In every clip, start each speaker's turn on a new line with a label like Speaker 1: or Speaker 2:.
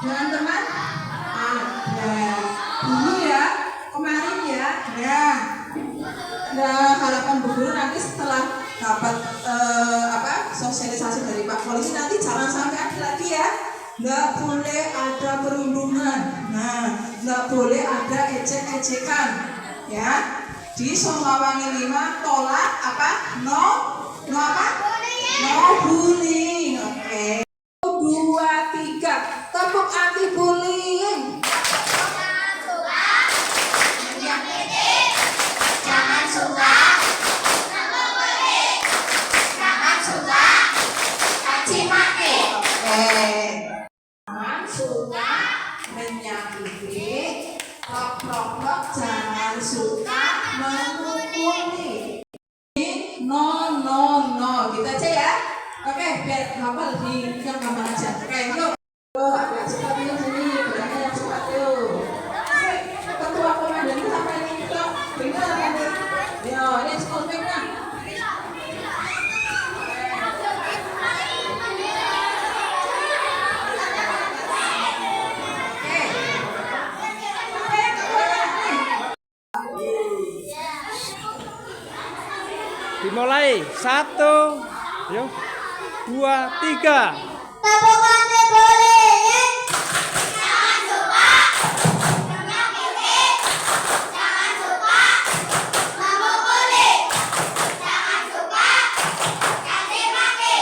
Speaker 1: Dengan teman ada. Dulu ya, kemarin ya. Nah, harapan Bu Guru nanti setelah dapat sosialisasi dari Pak Polisi nanti jangan sampai ada lagi ya. Nggak boleh ada perundungan. Nah, nggak boleh ada ejek-ejekan. Ya, di Somawangi 5 tolak apa? No bullying. Oke. 2, 3 tepuk anti bullying. Jangan suka caci maki. Jangan suka menyakiti. Jangan suka memukuli. No gitu aja ya. Oke, biar hafal di yang hafal aja. Oke, yuk. Aku cepat yuk sini, berani yang cepat yuk. Ketua komandan itu sampai ini kita dengar kan nih. Yo, ini school back-nya.
Speaker 2: Dimulai 1, yuk 2, 3.
Speaker 3: Tepuk tangan bullying. Jangan suka menyakiti. Jangan suka memukuli. Jangan suka caci maki.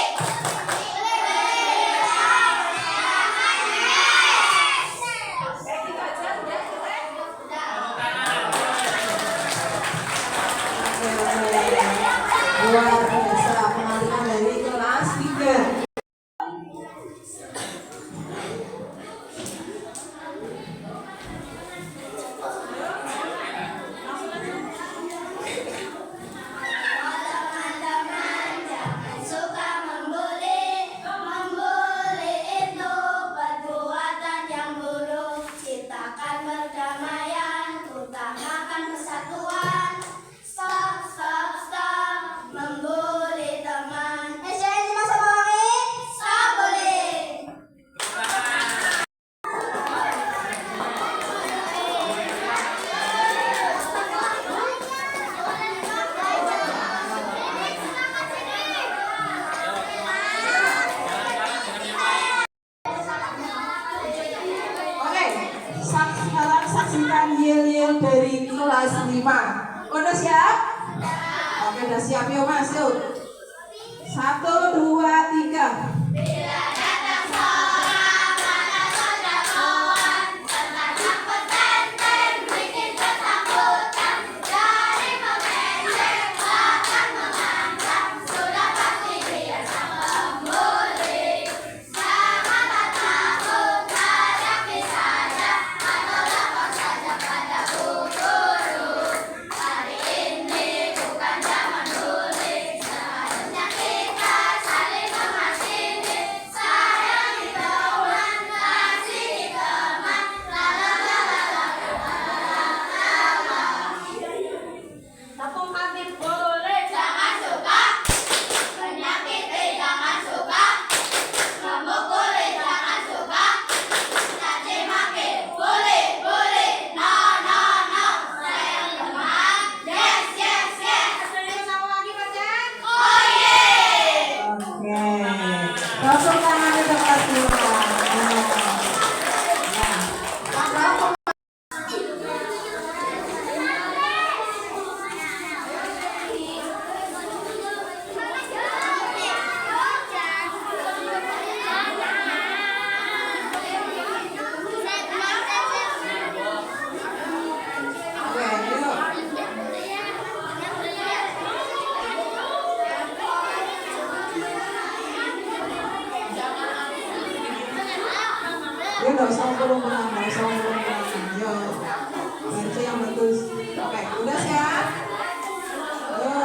Speaker 1: Luar biasa penampilan dari kelas 3. Saksikan yel-yel dari kelas 5. Udah siap? Oke, udah siap yuk Mas, yuk. 1, 2, 3. Dia nggak usah ngomong-ngomong, Yo, baca yang bagus. Oke, udah siap? Yo.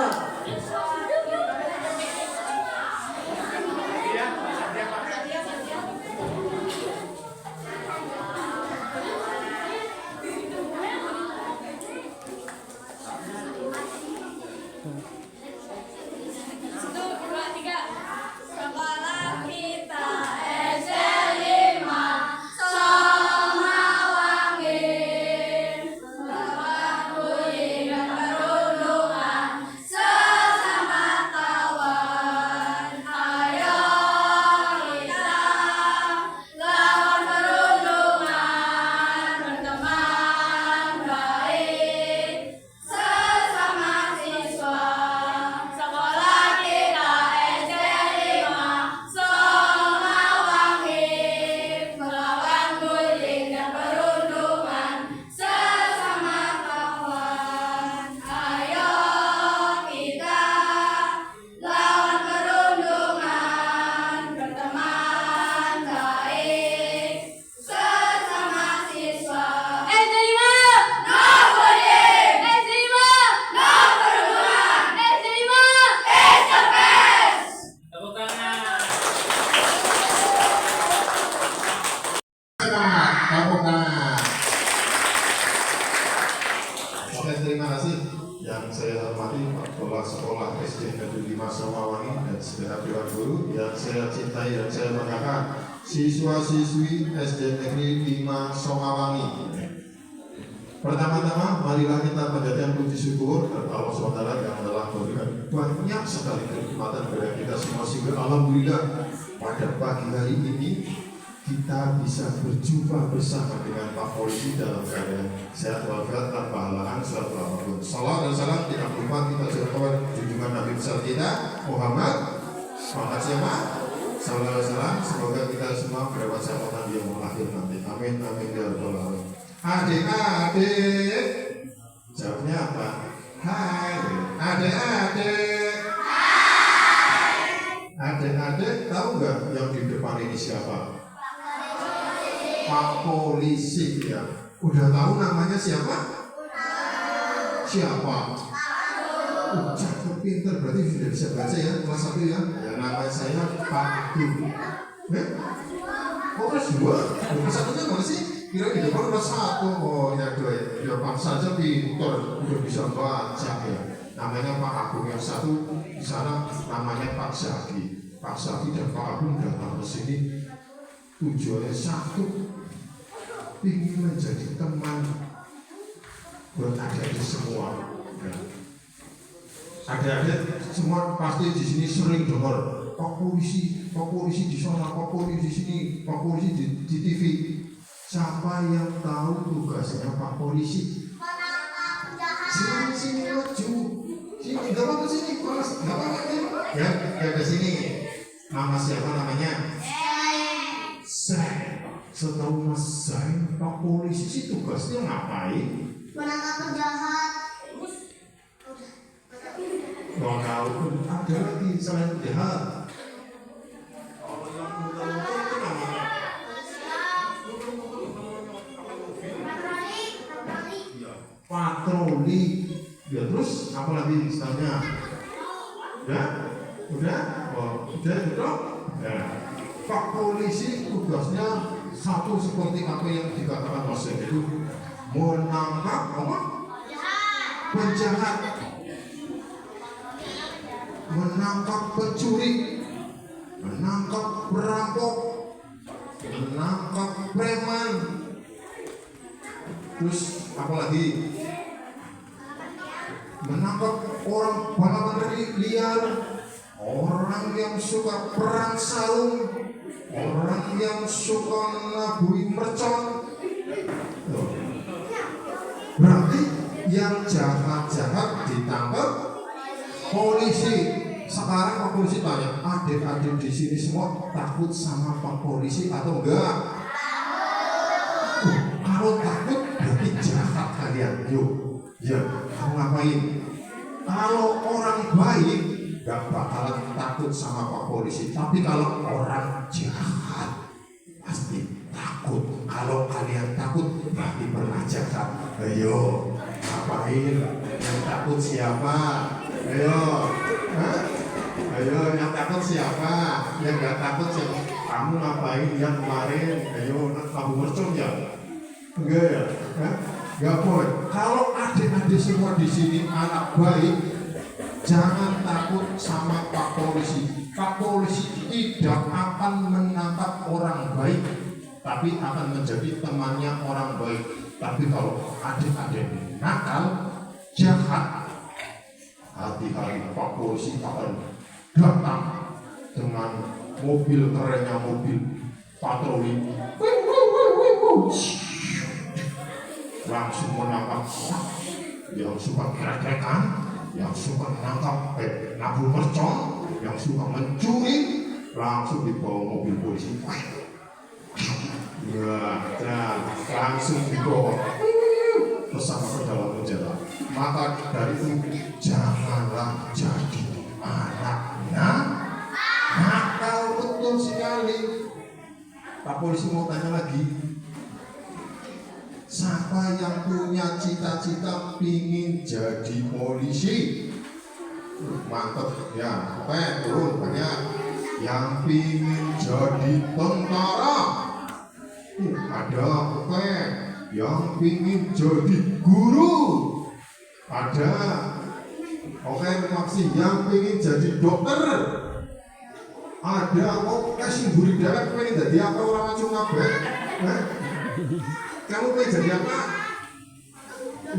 Speaker 3: Sekolah
Speaker 4: Semangat, tepuk tangan. Oke, terima kasih yang saya hormati Kepala Sekolah SD Negeri 5 Somawangi dan segenap dewan guru yang saya cintai dan saya banggakan, siswa-siswi SD Negeri 5 Somawangi. Pertama-tama, marilah kita panjatkan puji syukur kepada Allah SWT yang telah memberikan banyak sekali kenikmatan kepada kita semua, sehingga alhamdulillah pada pagi hari ini kita bisa berjumpa bersama dengan Pak Polisi dalam keadaan sehat walafiat tanpa halangan suatu apapun. Salam dan salam tidak lupa kita surahkan junjungan Nabi besar kita Muhammad. Semangat siapa? Salam dan salam. Semoga kita semua mendapat selamat yang akhir nanti. Amin amin ya rabbal alamin. Adik-adik, jawabnya apa? Hai. Adik-adik. Hai. Adik-adik tahu nggak yang di depan ini siapa? Pak Polisi ya. Udah tahu namanya siapa? Siapa? Cakep pinter, berarti sudah bisa baca ya kelas 1 ya. Ya nama saya Pak Du. Oh kelas 2? Kelas 1 nya mana sih? Kira di depan kelas 1. Oh ya 2 ya. Ya Pak saja pinter, udah bisa baca ya. Namanya Pak Agung, yang satu di sana namanya Pak Zaki. Pak Zaki dan Pak Agung datang ke sini tujuannya satu, ingin menjadi teman buat adik-adik semua. Adik-adik semua pasti di sini sering dengar Pak Polisi di sana, Pak Polisi di sini, Pak Polisi di TV. Siapa yang tahu tugasnya Pak Polisi? Sini maju, sini gak apa sini, gak apa ya ke sini. Nama siapa namanya? Saya. Setahu Mas Zain, Pak Polisi sih tugasnya ngapain?
Speaker 3: Menangkap penjahat.
Speaker 4: Nggak tahu, ada lagi selain penjahat. Kalau yang muda-muda itu namanya patroli. Ya terus apa lagi istilahnya? Udah? Oh, udah betul? Ya. Pak Polisi tugasnya satu seperti apa yang dikatakan Mas Zain, itu menangkap apa? Penjahat, menangkap pencuri, menangkap perampok, menangkap preman. Terus apa lagi? Menangkap orang balapan liar, orang yang suka perang sarung, orang yang suka nabui mercon. Berarti yang jahat-jahat ditangkap polisi. Sekarang Pak Polisi tanya, adik-adik di sini semua takut sama Pak Polisi atau enggak? Kalau takut berarti jahat kalian. Yuk, ya kamu ngapain? Kalau orang baik gak bakalan takut sama Pak Polisi, tapi kalau orang jahat pasti takut. Kalau kalian takut berarti pernah jahat. Ayo, ngapain? Yang takut siapa? Ayo, ayo yang takut siapa? Yang gak takut siapa? Kamu ngapain yang kemarin? Ayo, nabung mercon ya? Enggak ya? Gak boleh. Kalau adik-adik semua di sini anak baik, jangan takut sama Pak Polisi. Pak Polisi tidak akan menangkap orang baik, tapi akan menjadi temannya orang baik. Tapi kalau adik-adik nakal, jahat, hati-hati Pak Polisi akan datang dengan mobil kerennya, mobil patroli, langsung menangkap yang suka krek-krekan, yang suka menangkap nabung mercon, yang suka mencuri, langsung dibawa mobil polisi. Dan langsung dibawa bersama ke dalam penjara. Maka dari itu janganlah jadi anaknya nakal. Betul sekali. Pak Polisi mau tanya lagi, siapa yang punya cita-cita pingin jadi polisi? Mantap ya, oke turun banyak. Yang pingin jadi tentara, Ada oke yang ingin jadi guru. Ada oke maksud yang ingin jadi dokter. Ada oke sing buri dhewek pengen jadi apa ora macam kabeh. Kamu pengen jadi apa?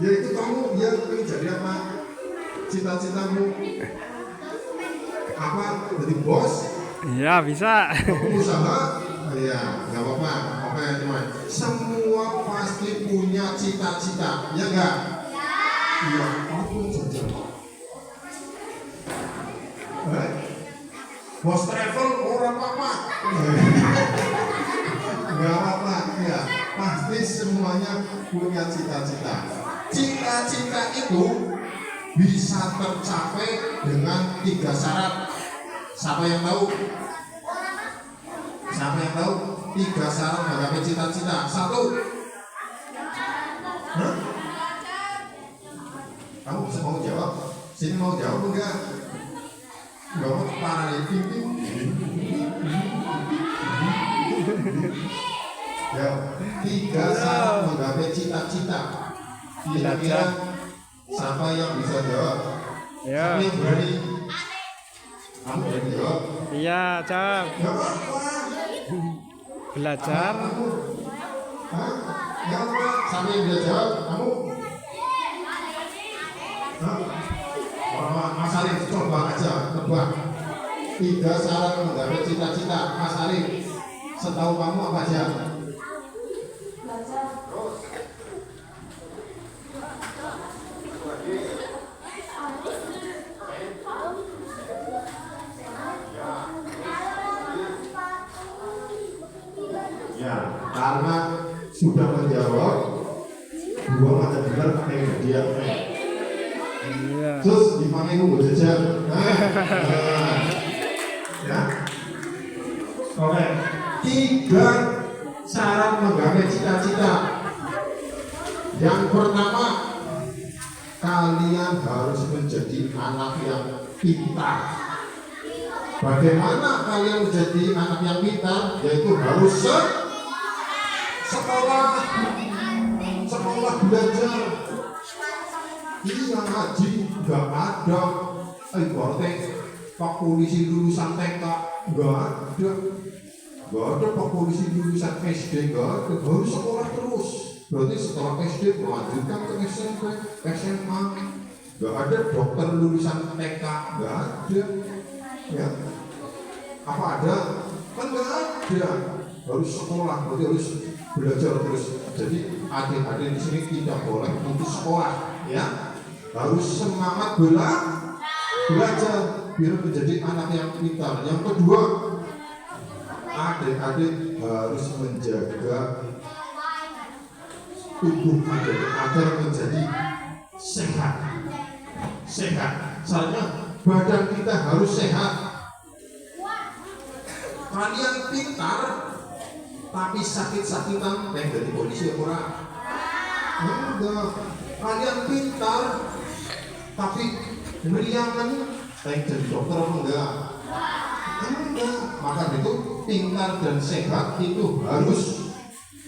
Speaker 4: Yaitu kamu yang pengen jadi apa? Cita-citamu apa? Jadi bos?
Speaker 2: Ya bisa.
Speaker 4: Pengusaha? Iya, nggak apa-apa. Oke teman. Semua pasti punya cita-cita, ya enggak? Iya. Aku jadi apa? Bos travel orang apa? Nggak apa-apa, ya. Pasti semuanya punya cita-cita. Cita-cita itu bisa tercapai dengan 3 syarat. Siapa yang tahu? Siapa yang tahu? 3 syarat menggapai cita-cita. 1. Hah? Kamu bisa mau jawab? Sini mau jawab enggak? Enggak mau parah ini. Ya, 3 syarat menggapai cita-cita. Kira-kira siapa yang bisa jawab?
Speaker 2: Ya.
Speaker 4: Siapa yang berani? Kamu berani jawab?
Speaker 2: Iya, Cap.
Speaker 4: Gak apa-apa.
Speaker 2: Belajar.
Speaker 4: Hah? Gak apa. Siapa yang bisa jawab? Kamu? Hah? Mas Arif, coba aja, tebak. 3 syarat menggapai cita-cita. Mas Arif, setahu kamu apa aja? Ya, karena sudah menjawab 2 mata benar pakai dia.
Speaker 2: Iya.
Speaker 4: Terus dipakai gue jajan. Ya. Oke. 3 syarat menggapai cita-cita. Yang pertama, kalian harus menjadi anak yang pintar. Bagaimana kalian menjadi anak yang pintar? Yaitu harus sekolah belajar. Iya ngaji nggak ada. Ibaratnya pak polisi lulusan TK nggak ada. Nggak ada pak polisi lulusan SD nggak ada. Harus sekolah terus. Berarti setelah SD melanjutkan ke SMP, SMA. Nggak ada dokter lulusan TK nggak ada. Ya. Apa ada? Kan nggak ada. Harus sekolah, berarti harus belajar terus. Jadi adik-adik di sini tidak boleh putus sekolah, ya. Harus semangat belajar biar menjadi anak yang pintar. Yang kedua, adik-adik harus menjaga tubuh agar menjadi sehat. Soalnya badan kita harus sehat. Kalian pintar tapi sakit-sakitan pengen jadi polisi orang. Enggak. Kalian pintar tapi meriangan pengen jadi dokter enggak. Enggak. Maka itu pintar dan sehat itu harus,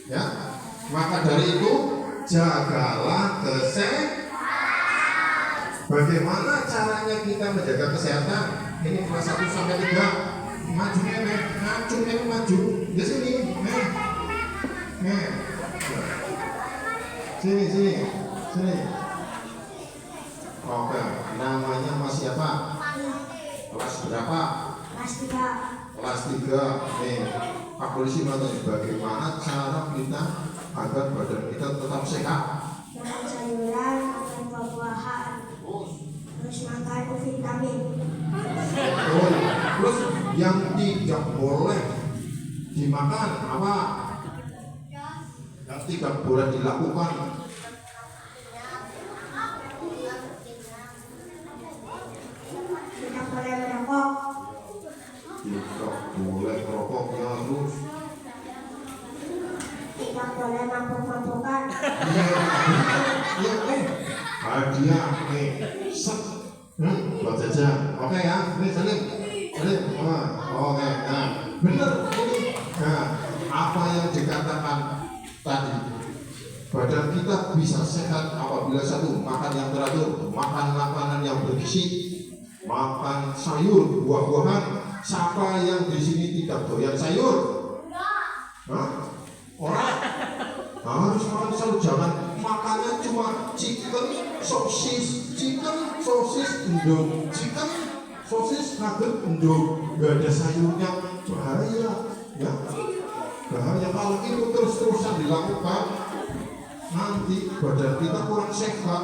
Speaker 4: ya. Maka dari itu jagalah kesehatan. Bagaimana caranya kita menjaga kesehatan? Ini kelas 1 sampai 3. Maju maju di sini, sini. Oke, namanya Mas siapa? Kelas berapa? Kelas 3. Nih, Pak Polisi mau tanya bagaimana cara kita agar badan kita tetap sehat?
Speaker 3: Makan sayuran, makan buah-buahan, terus makan vitamin.
Speaker 4: Terus yang tidak boleh dimakan apa? Yang tidak boleh dilakukan.
Speaker 3: Tidak boleh merokok.
Speaker 4: Tidak boleh merokok ya terus.
Speaker 3: Tidak boleh mabuk-mabukan.
Speaker 4: Ya, hadiah nih. Buat jajan. Oke ya, ini saling. Oke, nah benar ini. Nah, apa yang dikatakan badan kita bisa sehat apabila satu, makan yang teratur, makan makanan yang bergizi, makan sayur, buah-buahan. Siapa yang di sini tidak doyan sayur? Hah? Orang harus makan sayur, jangan makannya cuma chicken, sosis, endog, chicken, sosis, nugget, endog, gak ada sayurnya, bahaya, ya. Bahaya kalau itu terus-terusan dilakukan, nanti badan kita kurang sehat.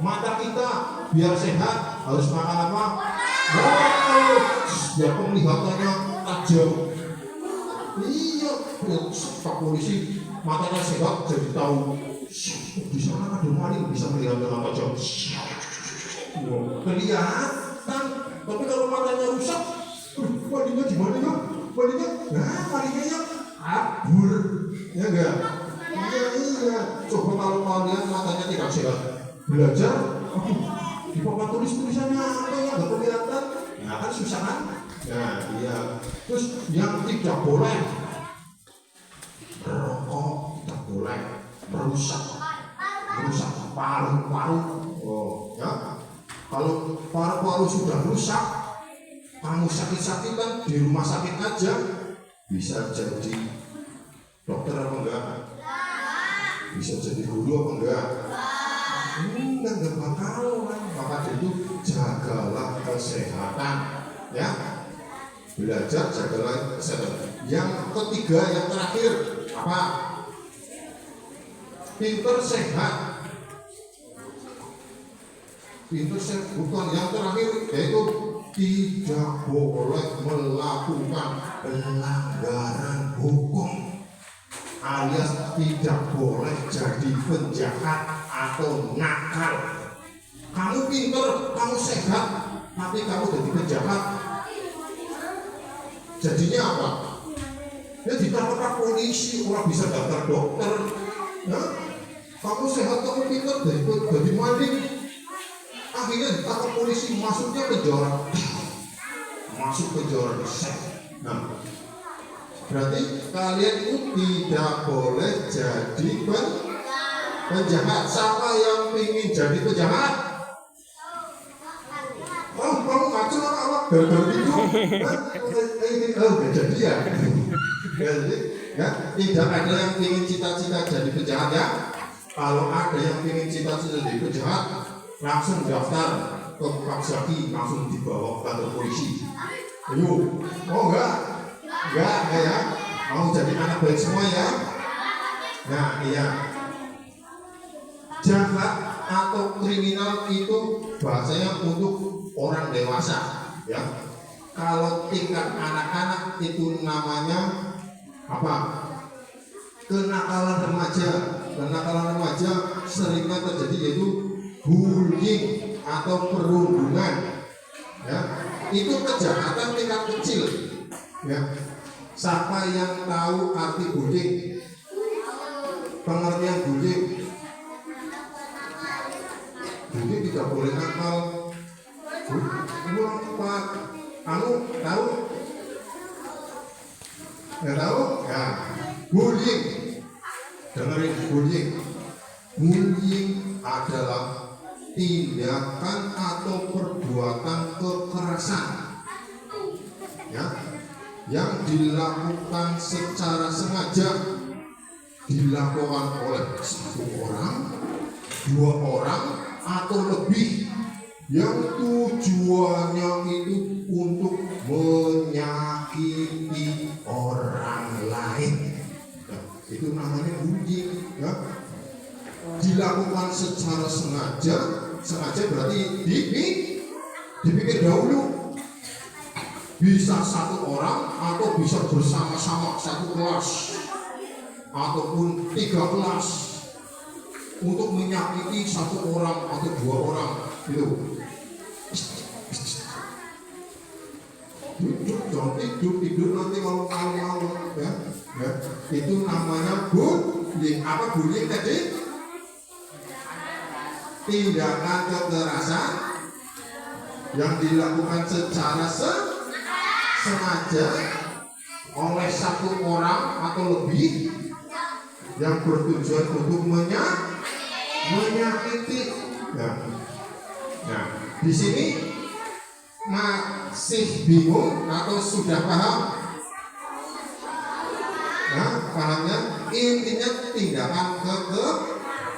Speaker 4: Mata kita biar sehat harus makan apa? Biar penglihatannya tajam. Iya, Pak Polisi matanya sehat jadi tahu di sana ada maling, bisa melihat dengan tajam. Kelihatan, tapi kalau matanya rusak, malingnya di mana ya? Malingnya, malingnya ya kabur, ya enggak? Iya. Coba kalau kalian matanya tidak sehat, belajar, di papan tulisannya apa ya? Nggak kelihatan, ya kan susah kan? Nah, iya. Terus yang tidak boleh merokok, tidak boleh merusak paru-paru. Oh, ya. Kalau paru-paru sudah rusak, kamu sakit-sakitan di rumah sakit aja bisa jadi dokter apa enggak? Bisa jadi guru apa enggak? Enggak bakal kan. Maka itu jagalah kesehatan, ya. Belajar jagalah kesehatan. Yang ketiga, yang terakhir apa? Pinter sehat. Pinter sehat bukan yang terakhir, yaitu tidak boleh melakukan pelanggaran hukum, alias tidak boleh jadi penjahat atau nakal. Kamu pinter, kamu sehat, tapi kamu jadi penjahat, jadinya apa? Ya ditangkap polisi, orang bisa daftar dokter. Ya? Kamu sehat, kamu pinter, jadi maling, akhirnya ditangkap polisi, masuknya penjara. Masuk penjara. Nah, berarti kalian itu tidak boleh jadi penjahat. Siapa yang ingin jadi penjahat? Kamu ngaco apa? Gara-gara itu? Gak jadi ya? Jadi, ya, tidak ada yang ingin cita-cita jadi penjahat ya. Kalau ada yang ingin cita-cita jadi penjahat, langsung daftar ke Pak Zaki, langsung dibawa ke kantor polisi. Ayo, oh enggak ya, mau jadi anak baik semua ya. Nah iya, jahat atau kriminal itu bahasanya untuk orang dewasa, ya. Kalau tingkat anak-anak itu namanya apa? Kenakalan remaja. Kenakalan remaja seringnya terjadi yaitu bullying atau perundungan, ya. Itu kejahatan tingkat kecil, ya. Siapa yang tahu arti bullying? Pengertian bullying? Bullying tidak boleh nakal. Pak, kamu tahu? Nggak tahu? Ya. Bullying. Dengerin, bullying. Bullying adalah tindakan atau perbuatan kekerasan, ya, yang dilakukan secara sengaja, dilakukan oleh satu orang, dua orang, atau lebih, yang tujuannya itu untuk menyakiti orang lain. Ya, itu namanya bullying, ya. Dilakukan secara sengaja berarti dipikir dahulu, bisa satu orang atau bisa bersama-sama satu kelas ataupun 3 kelas untuk menyakiti satu orang atau 2 orang itu. Duduk, tidur nanti kalau malam ya. Itu namanya bullying. Apa bullying tadi? Tindakan kekerasan yang dilakukan secara sengaja oleh satu orang atau lebih, yang bertujuan untuk menyakiti. Nah, di sini masih bingung atau sudah paham? Nah, pahamnya intinya tindakan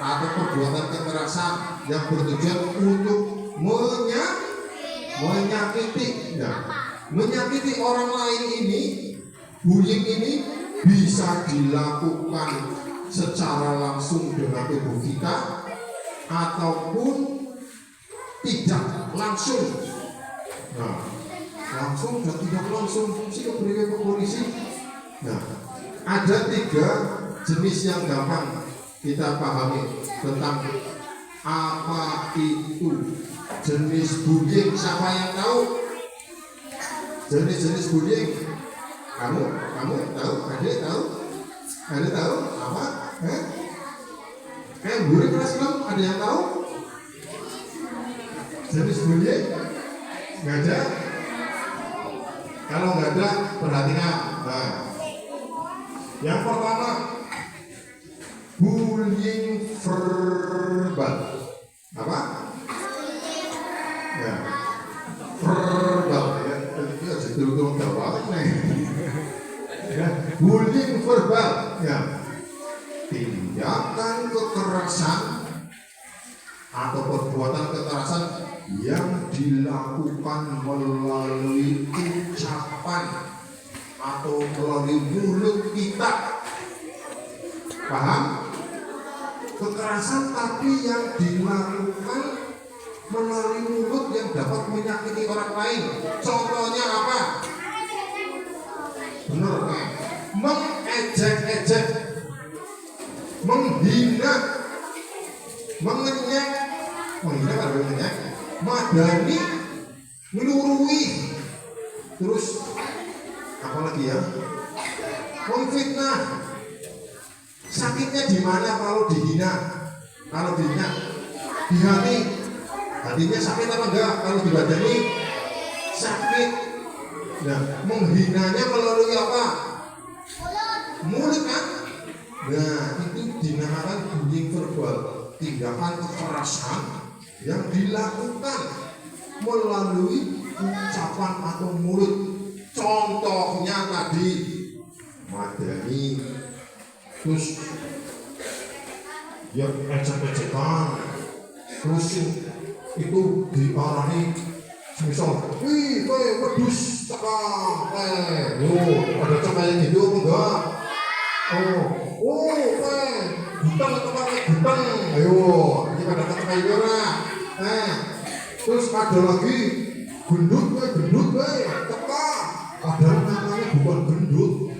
Speaker 4: atau perbuatan kekerasan yang bertujuan untuk menyakiti. Nah, menyakiti orang lain ini, bullying ini bisa dilakukan secara langsung dengan tubuh kita ataupun tidak langsung. Nah, langsung dan tidak langsung sih beri ke polisi. Nah, ada 3 jenis yang gampang kita pahami tentang apa itu jenis bullying. Siapa yang tahu jenis-jenis bullying? Kamu tahu? Adik tahu? Adik tahu apa? Guru kelas 6 ada yang tahu jenis bullying? Nggak ada? Kalau nggak ada, perhatikan. Nah, yang pertama, bullying verbal. Apa? Ya, verbal. Ya, betul-betul banget nih. Ya, bullying verbal. Ya, tindakan kekerasan atau perbuatan kekerasan yang dilakukan melalui ucapan atau melalui mulut kita. Paham? Kekerasan tapi yang dilakukan melalui mulut yang dapat menyakiti orang lain. Contohnya apa? Benar kan? Mengejek-ejek, menghina, mengenyek, madani, melurui, terus apa lagi ya? Memfitnah. Sakitnya di mana kalau dihina? Kalau dihina di hati, hatinya sakit apa enggak? Kalau dibadani sakit. Nah, menghinanya melalui apa? Mulut kan? Nah, itu dinamakan bullying verbal, tindakan kekerasan yang dilakukan melalui ucapan atau mulut. Contohnya tadi madani, terus ya ejek-ejekan, terus itu diarani misal, wih kowe wedhus tekan, ada cemaya gitu apa enggak? Kowe gutang tekan gutang, ayo kita dapat kayak ora. Terus ada lagi gendut teka, padahal namanya bukan gendut.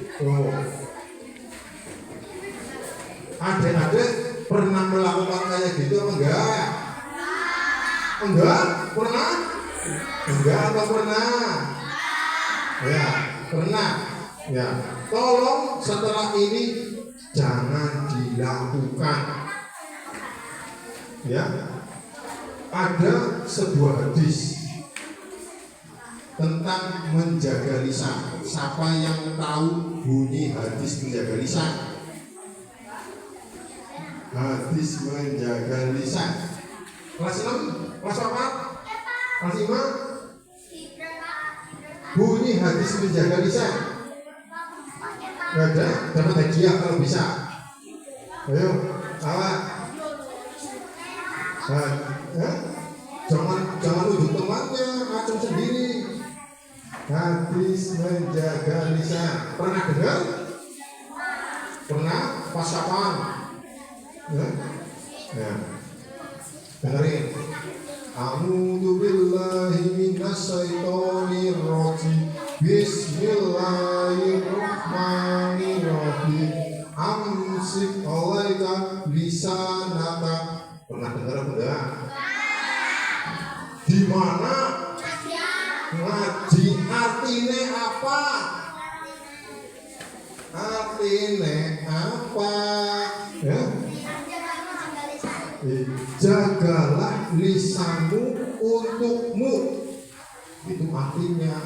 Speaker 4: Adik-adik pernah melakukan kayak gitu apa enggak? Enggak? Pernah? Enggak atau pernah? Ya, pernah. Ya, tolong setelah ini jangan dilakukan. Ya, ada sebuah hadis tentang menjaga lisan. Siapa yang tahu bunyi hadis menjaga lisan? Hadis menjaga lisan. Kelas 6? Kelas 4? Kelas 5? Bunyi hadis menjaga lisan. Gak ada? Dapat hadiah kalau bisa. Ayo, awak. Jangan ujuk temannya, macam sendiri. Hadis menjaga lisan. Pernah dengar? Pernah? Pas kapan? Ya. Dengerin. A'udzu billahi minasyaitonir rajim. Bismillahirrahmanirrahim. Amsik alaika lisanaka. Pernah dengar apa enggak? Di mana? Ngaji. Artinya apa? Artinya apa? Ya? Jagalah lisanmu untukmu. Itu artinya.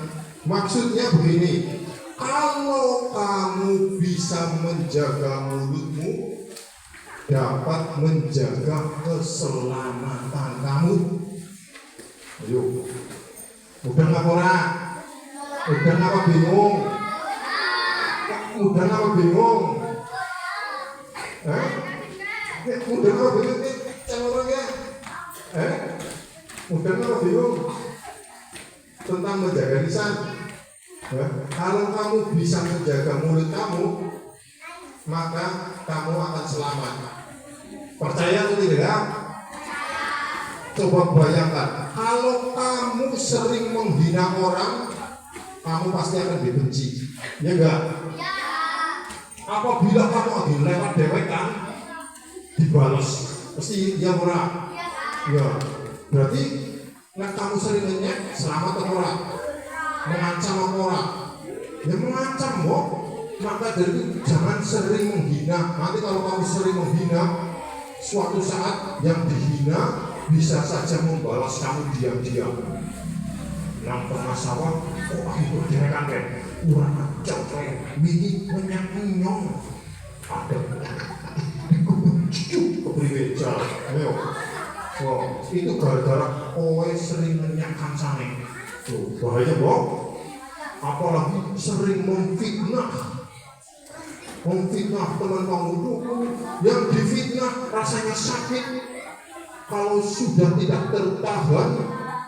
Speaker 4: Maksudnya begini, kalau kamu bisa menjaga mulutmu, dapat menjaga keselamatan kamu. Ayo, udah nggak ora? Udah nggak bingung? Udah nggak bingung? Udah nggak bingung nih, orangnya? Udah nggak bingung tentang menjaga lisan? Kalau kamu bisa menjaga mulut kamu, maka kamu akan selamat. Percaya atau tidak? Coba bayangkan, kalau kamu sering menghina orang, kamu pasti akan dibenci. Ya enggak? Apabila kamu lagi lewat dewek kan, dibalas, pasti ya ora. Ya, berarti nah kamu sering ngenyek, selamat atau ora? Mengancam atau ora? Ya mengancam kok. Maka dari itu jangan sering menghina. Nanti kalau kamu sering menghina, suatu saat yang dihina bisa saja membalas kamu diam-diam. Nang tengah sawah, kok aku berderekan kan? Kurang ajar kayak mini menyang-nyong. Ada kepriweja. Ayo. Wah, itu gara-gara kowe sering menyak kancane. Tuh, bahaya kok. Apalagi sering memfitnah teman kamu itu, yang difitnah rasanya sakit. Kalau sudah tidak tertahan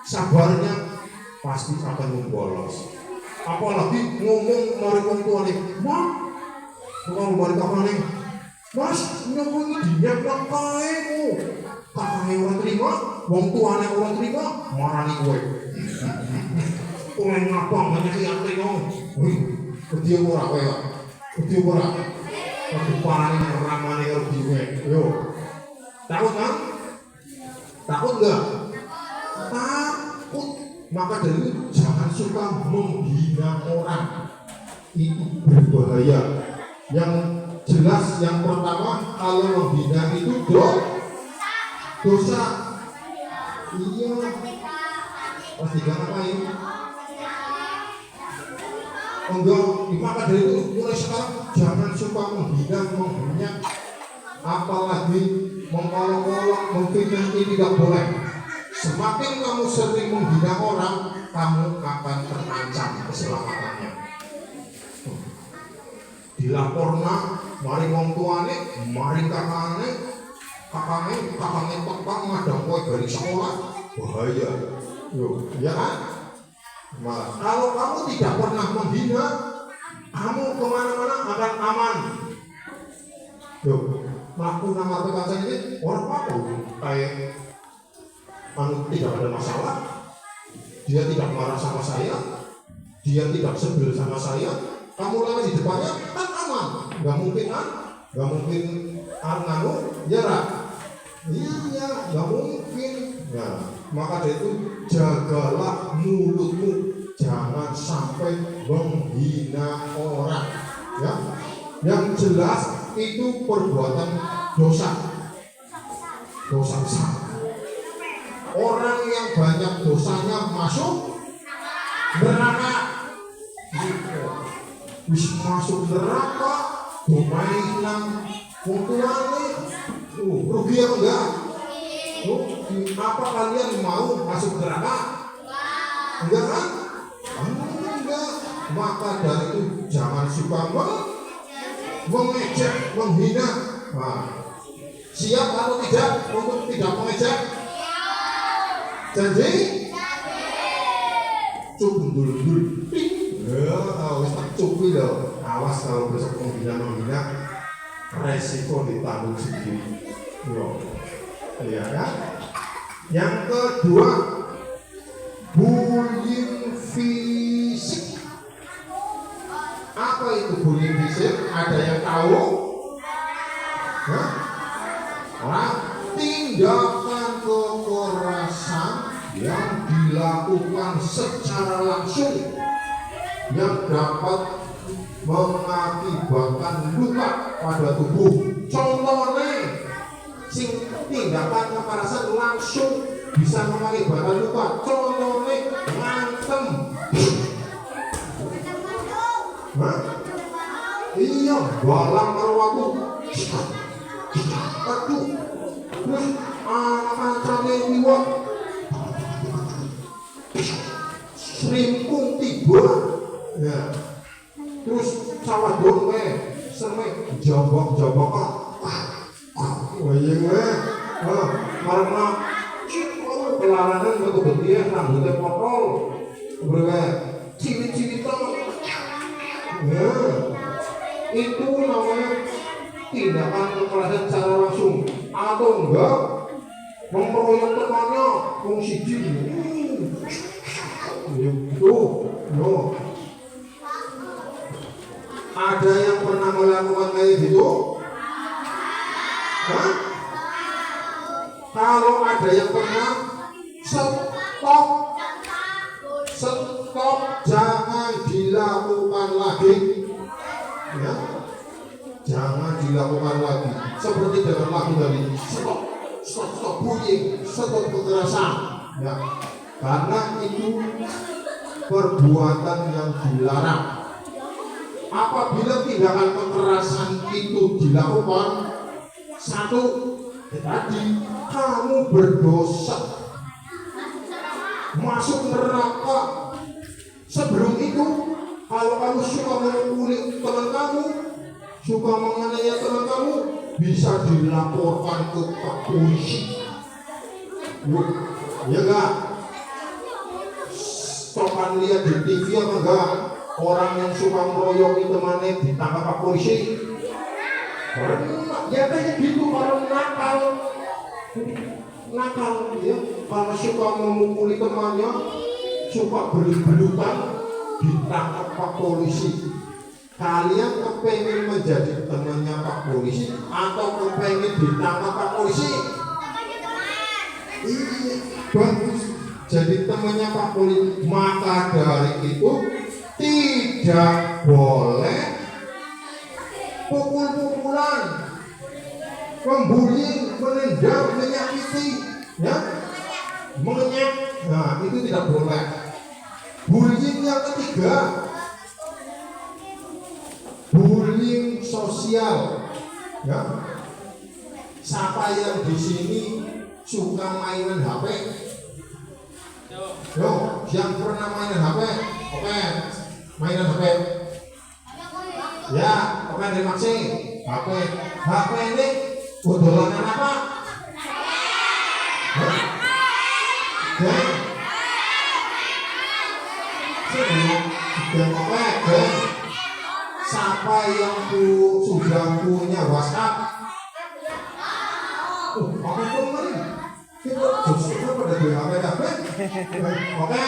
Speaker 4: sabarnya, pasti akan membolos. Apalagi ngomong mari wong tuane, "Mak, kalau mari kamane, Mas, nyomong dinyak nang kaemu." Kakane ora terima, wong tuane ora terima, marani kowe. Kowe ngapa banyak yang terima? Wih, wedi ora kowe. Wedi ora. Aku parani ramane karo diwe. Yo. Takut kan? Takut enggak? Takut. Maka dari itu jangan suka menghina orang. Itu berbahaya. Yang jelas yang pertama, kalau menghina itu dosa. Iya. Pasti jangan ngapain? Enggak, maka dari itu mulai sekarang jangan suka menghina, menghina, apalagi mengolok-olok, memfitnah, ini tidak boleh. Semakin kamu sering menghina orang, kamu akan terancam keselamatannya. Dilaporna, mari wong tuane, mari kakane pekang madang kowe dari sekolah, bahaya. Yo, ya kan? Malah, kalau kamu tidak pernah menghina, kamu kemana-mana akan aman. Yuk, melakukan nama kaca ini orang apa? Kayak tidak ada masalah. Dia tidak marah sama saya, dia tidak sebel sama saya. Kamu lagi di depannya kan aman. Gak mungkin kan? Gak mungkin nganu, ya lah. Iya, gak mungkin. Nah, maka dari itu jagalah mulutmu, jangan sampai menghina orang. Ya, yang jelas itu perbuatan dosa besar. Orang yang banyak dosanya masuk neraka. Bisa masuk neraka, domainan wong tuane, rugi apa enggak? Apa kalian mau masuk neraka? Enggak kan? Enggak. Maka dari itu jangan suka mengejek, menghina. Nah, siap atau tidak untuk tidak mengejek? Janji? Cundul-cundul. Ya, wis tak cukup loh. Awas kalau besok menghina, resiko ditanggung sendiri. Iya kan? Yang kedua, bullying fisik. Apa itu bullying fisik? Ada yang tahu? Tindakan kekerasan yang dilakukan secara langsung yang dapat mengakibatkan luka pada tubuh. Contohnya, tindakan kekerasan langsung bisa mengakibatkan luka. Contohnya ngantem. Iya, balang karo aku. Aduh, terus macamnya liwat, serimpung tiba, ya. Terus sawah dongme, semek jambak-jambak, wajeng karena pelaranan betul dia rambutnya potol, berwe ciri-ciri ya, itu namanya tindakan kekerasan secara langsung atau enggak memperoleh temannya fungsi jin itu no. Ada yang pernah melakukan kayak gitu? Hah? Kalau ada yang pernah, stop, jangan dilakukan lagi, ya, jangan dilakukan lagi. Seperti dengan lagu tadi, stop bullying, stop kekerasan, ya, karena itu perbuatan yang dilarang. Apabila tindakan kekerasan itu dilakukan, satu, tadi kamu berdosa, masuk neraka. Sebelum itu, kalau kamu suka memukuli teman kamu, suka menganiaya teman kamu, bisa dilaporkan ke Pak Polisi. Ya enggak? Topan lihat di TV apa enggak? Orang yang suka meroyoki temannya ditangkap Pak Polisi. Ya kayak gitu, orang nakal ya, kalau suka memukuli temannya, suka belut-belutan, ditangkap Pak Polisi. Kalian kepengen menjadi temannya Pak Polisi atau kepengen ditangkap Pak Polisi? Iya, bagus. Jadi temannya Pak Polisi. Maka dari itu tidak boleh pukul-pukulan, membuli, menendang, menyakiti, ya, mengenyek. Nah, itu tidak boleh. Bullying yang ketiga, bullying sosial, ya. Siapa yang di sini suka mainan HP? Yo, yang pernah mainan HP? Oke, mainan HP. Ya, oke, terima kasih. HP ini dolanan apa? Siapa yang sudah punya WhatsApp? Oke, kemarin kita justru pada di HP. Oke,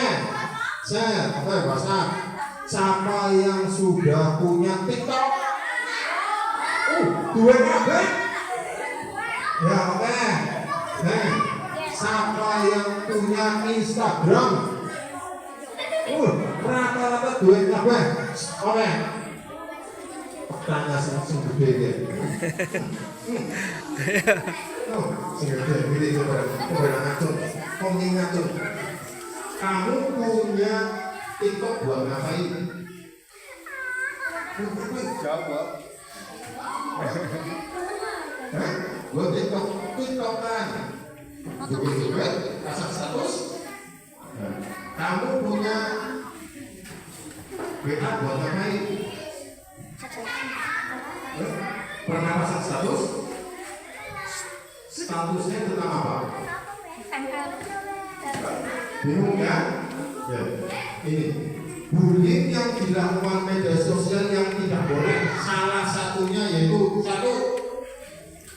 Speaker 4: oke, WhatsApp. Siapa yang sudah punya TikTok? Dua HP? Ya, oke. Siapa yang punya Instagram? Rata-rata dua HP. Oke. Tanya sing gede ya. Sing gede coba ngatur. Ngatur. Kamu punya TikTok buat ngapain? Jawab. Buat TikTok kan. Joget-joget, pasang status. Kamu punya WA buat ngapain? Pernah pasang status? Statusnya tentang apa? Bingung kan? Ya, ini bullying yang dilakukan media sosial yang tidak boleh. Salah satunya yaitu satu,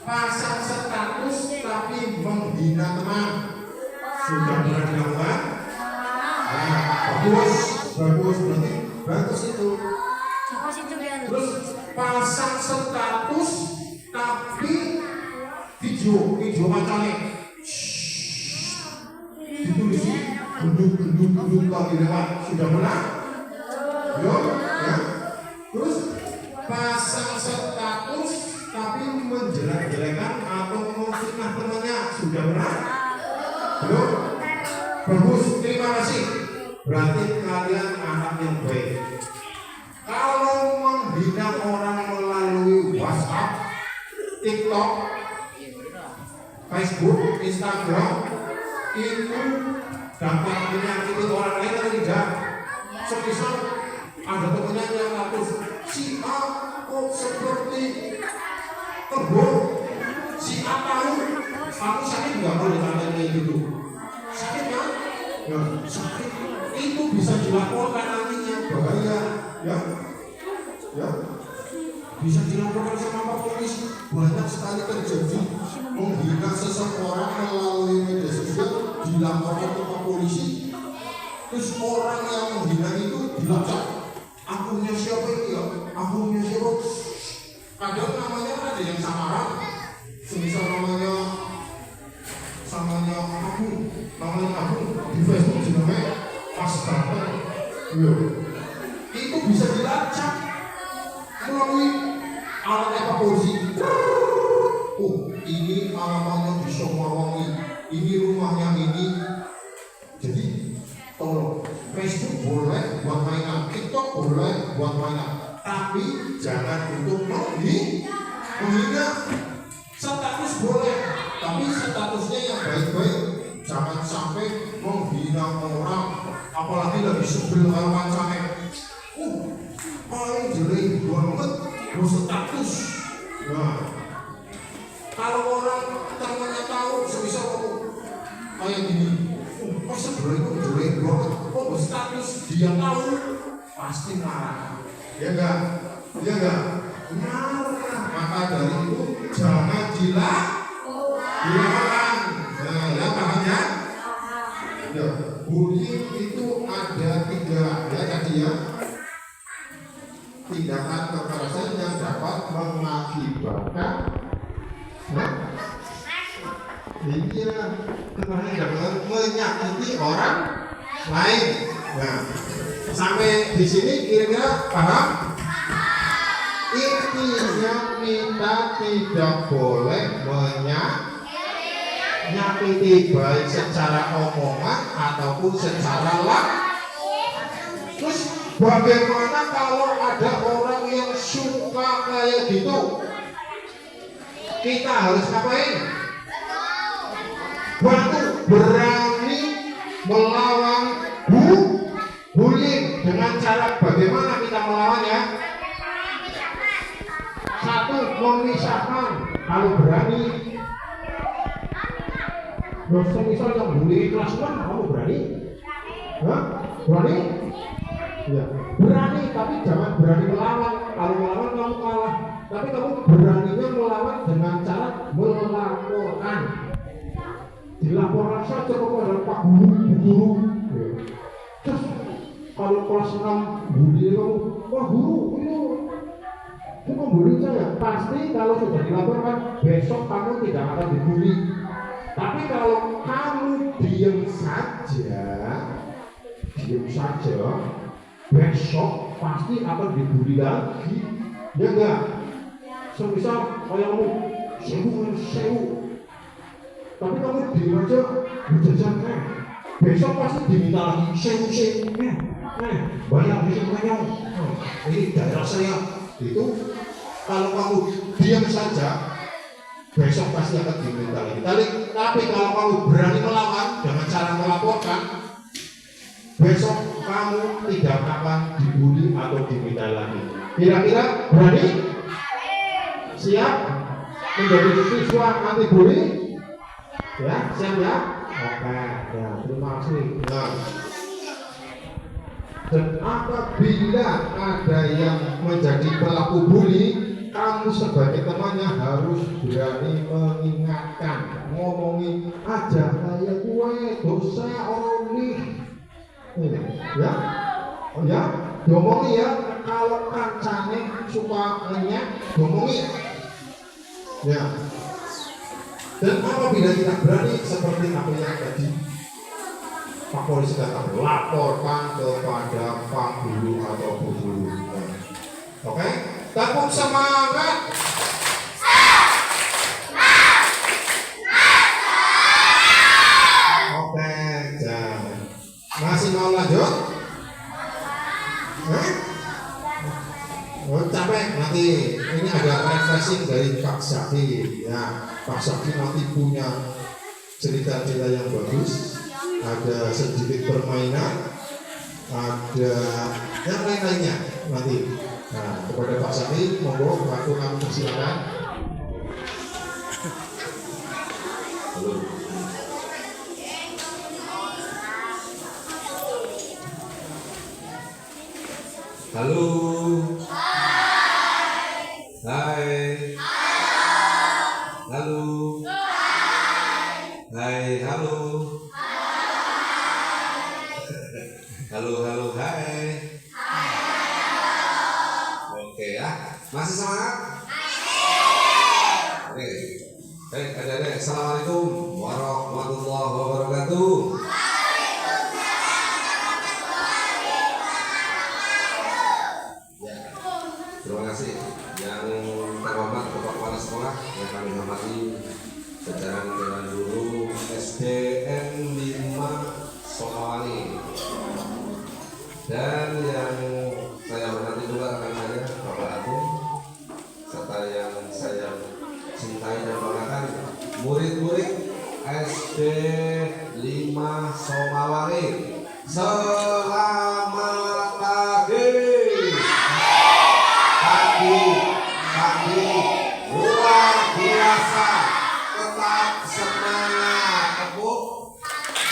Speaker 4: pasang status tapi menghina teman. Sudah pernah dilakukan? Nah, bagus berarti bagus itu. Terus pasang status tapi video macamnya ditulis gendut lagi lewat. Sudah pernah? Yo, ya. Terus pasang status tapi menjelek-jelekan atau memfitnah temannya. Sudah pernah? Belum? Bagus, terima kasih. Berarti kalian anak yang baik. Kalau menghina orang melalui WhatsApp, TikTok, Facebook, Instagram itu dapat menyakiti orang lain atau tidak? Semisal ada temannya yang ngatur si A kok seperti kebo, si A tahu kamu sakit nggak kalau ditanya kayak gitu? Sakit kan? Ya, sakit itu bisa dilaporkan nantinya, bahaya ya, ya bisa dilaporkan sama polisi. Banyak sekali terjadi menghina seseorang melalui media sosial, dilaporkan ke polisi, terus orang yang menghina itu dilacak akunnya siapa ini ya, akunnya siapa. Kadang namanya ada yang samaran, semisal namanya akun di Facebook namanya Mas Bapak, itu bisa dilacak melalui alat polisi. Oh, ini alamatnya di Somawangi, ini rumahnya ini. Jadi tolong, Facebook boleh buat mainan, TikTok boleh buat mainan, tapi jangan untuk menghina. Status boleh, tapi statusnya yang baik-baik. Jangan sampai menghina orang, apalagi lagi sebel kalau pancane. Paling jelek banget berstatus. Nah, kalau orang temannya tahu, semisal kamu kayak gini, kok sebenarnya itu jelek banget, kok berstatus, dia tahu, pasti marah. Ya enggak? Ya enggak? Marah. Maka dari itu jangan dilakukan. Nah, ya pahamnya? Ya, bullying itu ada 3 ya tadi ya. Tindakan kekerasan yang dapat mengakibatkan kekerasan yang dapat menyakiti orang lain. Nah, sampai di sini kira-kira paham? Intinya kita tidak boleh menyakiti baik secara omongan ataupun secara Terus bagaimana kalau ada orang yang suka kayak gitu? Kita harus ngapain? Bantu, berani melawan bullying. Dengan cara bagaimana kita melawannya? 1, memisahkan. Kalau berani, misal yang bully kelas 6, kamu berani? Hah? Berani? Ya, berani, tapi jangan berani melawan. Kalau melawan kamu kalah. Tapi kamu beraninya melawan dengan cara melaporkan. Dilaporkan saja kepada Pak Guru, Bu Guru. Terus kalau kelas 6 bully kamu, wah guru itu membuli saya. Pasti kalau sudah dilaporkan, besok kamu tidak akan dibully. Tapi kalau kamu diam saja, besok pasti akan dibully lagi. Ya enggak? Semisal kayak kamu sewu, tapi kamu diam aja, berjajan besok pasti diminta lagi sewu, bayar di semuanya. Ini daerah saya. Itu kalau kamu diam saja, besok pasti akan diminta lagi. Tapi kalau kamu berani melawan dengan cara melaporkan, besok kamu tidak akan dibully atau diminta lagi. Kira-kira berani? Siap menjadi siswa anti bully? Ya, siap ya? Oke, ya, terima kasih. Nah, dan apabila ada yang menjadi pelaku bully, kamu sebagai temannya harus berani mengingatkan, ngomongin aja kayak gue dosa orang ya, oh ya, ngomongin ya. Kalau kancane suka ngomongin ya. Dan apabila tidak berani, seperti apa yang tadi Pak Polisi datang, laporkan kepada Pak Guru atau Bu Guru. Oke, tepuk semangat. Oke, jangan. Masih mau lanjut? Oh, capek nanti. Ini ada refresh masing-masing dari Pak Zaki. Ya, Pak Zaki nanti punya cerita-cerita yang bagus, ada sedikit permainan, ada yang lain-lainnya nanti. Nah, kepada Pak Zaki, monggo waktu kamu persilakan.
Speaker 5: Halo. Hai. Halo. Hai, halo. Halo, hai. Oke ya, masih semangat? Oke. Baik, adik-adik, assalamualaikum warahmatullahi wabarakatuh. Terima kasih yang terhormat Bapak Kepala Sekolah yang kami hormati jajaran Dewan Guru SDN 5 Sokawani, dan yang saya hormati juga rekan saya Bapak Agung, serta yang saya cintai dan banggakan murid-murid SD 5 Sokawani. Selamat pagi. Pagi luar biasa, tetap semangat, tepuk.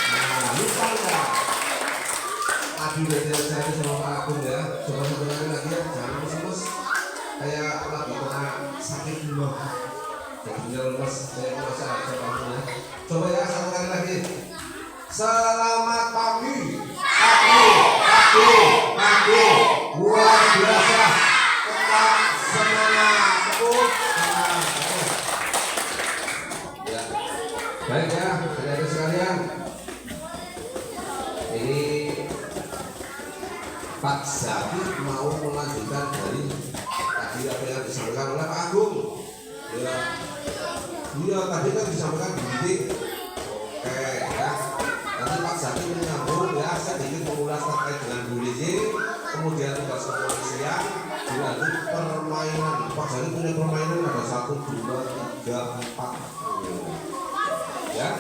Speaker 5: Nah, lupa ya. Tadi udah saya sama Pak Agung ya. Coba sebenarnya lagi ya, jangan lemes-lemes. Kayak lagi kena sakit dulu. Jadinya lemes, saya merasa aja kamu ya. Coba ya, satu kali lagi. Selamat pagi. Pagi luar biasa, tetap semangat, tepuk. Ya, baik ya, adik-adik sekalian. Ini Pak Zaki mau melanjutkan dari tadi apa yang disampaikan oleh Pak Agung. Ya, iya tadi kan disampaikan dididik. Oke ya. Nanti Pak Zaki menyambung ya, sedikit mengulas terkait dengan bullying, kemudian tugas kepolisian, dilanjut permainan. Pak Zaki punya permainan ada 1, 2, 3, 4 ya.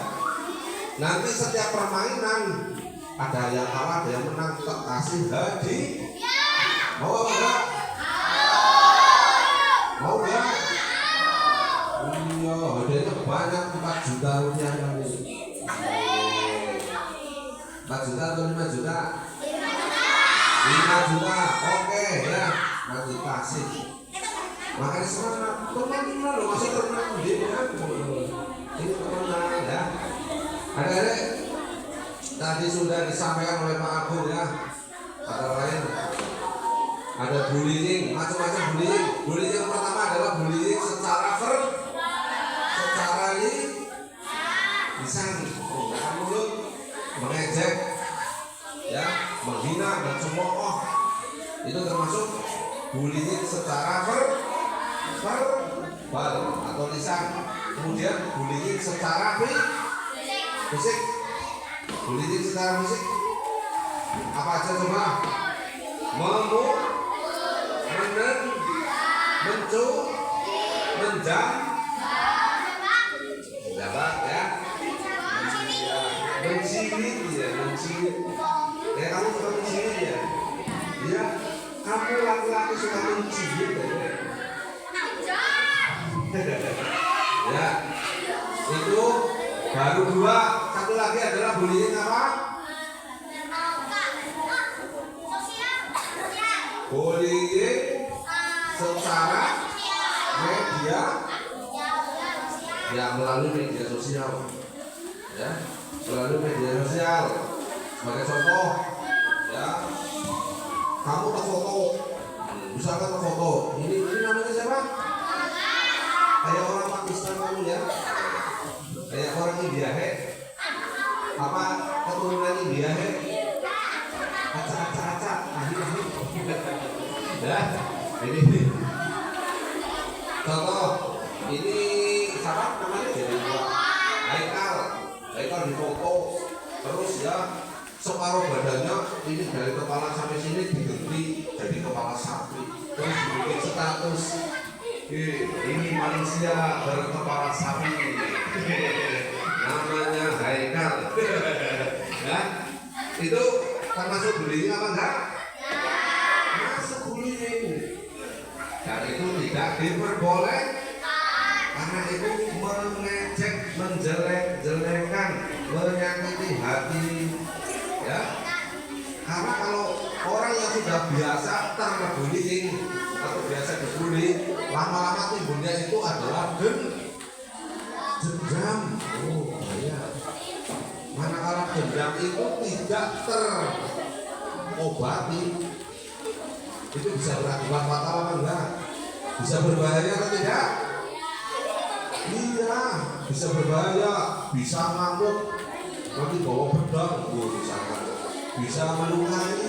Speaker 5: Nanti setiap permainan ada yang kalah, ada yang menang, tak kasih hadiah. Mau apa enggak? Mau enggak? Iya, hadiahnya banyak, 4 juta rupiah nanti. 4 juta atau 5 juta? 5 juta, oke ya, nanti kasih. Makanya semangat, teman-teman loh, masih teman ini teman ya. Adik-adik, tadi sudah disampaikan oleh Pak Agung ya. Kata lain, ada bullying, macam-macam bullying. Bullying yang pertama adalah bullying secara lisan, menggunakan mulut, mengejek, ya, menghina, mencemooh. Itu termasuk bullying secara verbal atau lisan. Kemudian bullying secara fisik. Bullying secara fisik apa aja coba? menjabat ya, mencilit ya, ya kamu suka mencilit ya, ya kamu laki-laki suka mencilit ya, itu baru 2. Satu lagi adalah bullying apa? Bullying secara media, ya melalui media sosial, ya melalui media sosial. Sebagai contoh, ya kamu terfoto, misalkan terfoto, ini namanya siapa? Kayak orang Pakistan kamu ya, kayak orang India apa keturunan India acak ya, ini contoh, ini siapa namanya jadi Haikal difoto, terus ya separuh badannya ini dari kepala sampai sini diganti jadi kepala sapi, terus dibikin status Ini manusia berkepala sapi. Namanya Haikal. Ya, itu termasuk bullying apa enggak? Masuk bullying. Dan itu tidak diperbolehkan karena itu mengejek, menjelek-jelekan, menyakiti hati. Ya, karena kalau orang yang sudah biasa terbullying atau biasa dibully, lama-lama timbulnya itu adalah dendam. Oh bahaya. Manakala dendam itu tidak terobati, itu bisa berakibat fatal apa enggak? Bisa berbahaya atau tidak? Iya, bisa berbahaya, bisa ngamuk, nanti bawa pedang, misalkan, bisa melukai.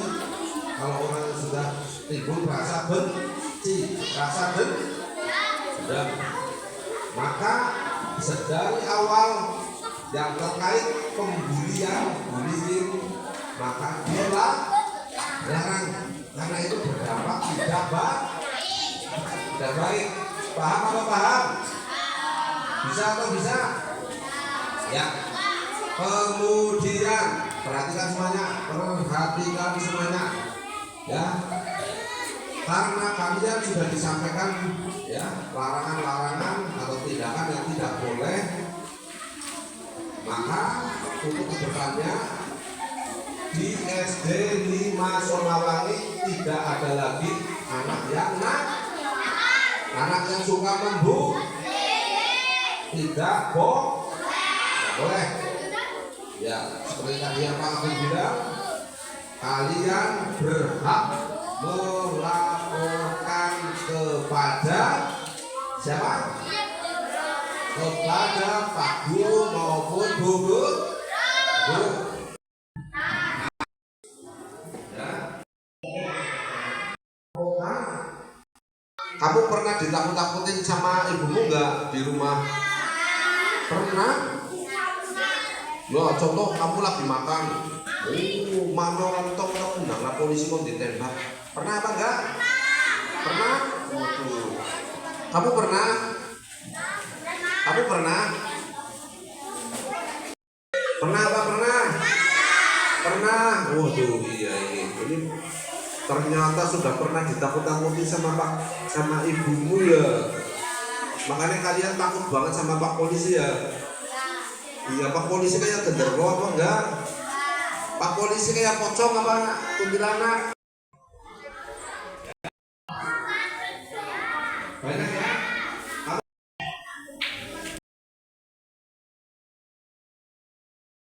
Speaker 5: Kalau orang yang sudah timbul rasa benci, rasa dendam, maka sedari awal yang terkait pembulian, bullying, maka dialah larang, karena itu berdampak tidak baik. Paham apa paham? Bisa atau bisa? Ya. Kemudian perhatikan semuanya, perhatikan semuanya. Ya. Karena kalian sudah disampaikan ya larangan-larangan atau tindakan yang tidak boleh, maka untuk kedepannya di SD 5 Sonawangi tidak ada lagi anak yang suka tidak boleh. Ya, seperti tadi yang Pak Agung bilang, kalian berhak melaporkan kepada siapa? Kepada Pak Guru maupun Bu Guru. Kamu pernah ditakut-takutin sama ibumu enggak di rumah? Pernah? Loh, contoh kamu lagi makan. Mama orang tua undang polisi kok ditembak. Pernah apa enggak? Pernah? Waduh. Kamu pernah? Kamu pernah? Pernah apa pernah? Pernah. Waduh, iya ini ternyata sudah pernah ditakut-takuti sama ibumu ya. Makanya kalian takut banget sama Pak Polisi ya. Iya, Pak Polisi kayak genderuwo apa enggak? Pak Polisi kayak pocong apa kuntilanak?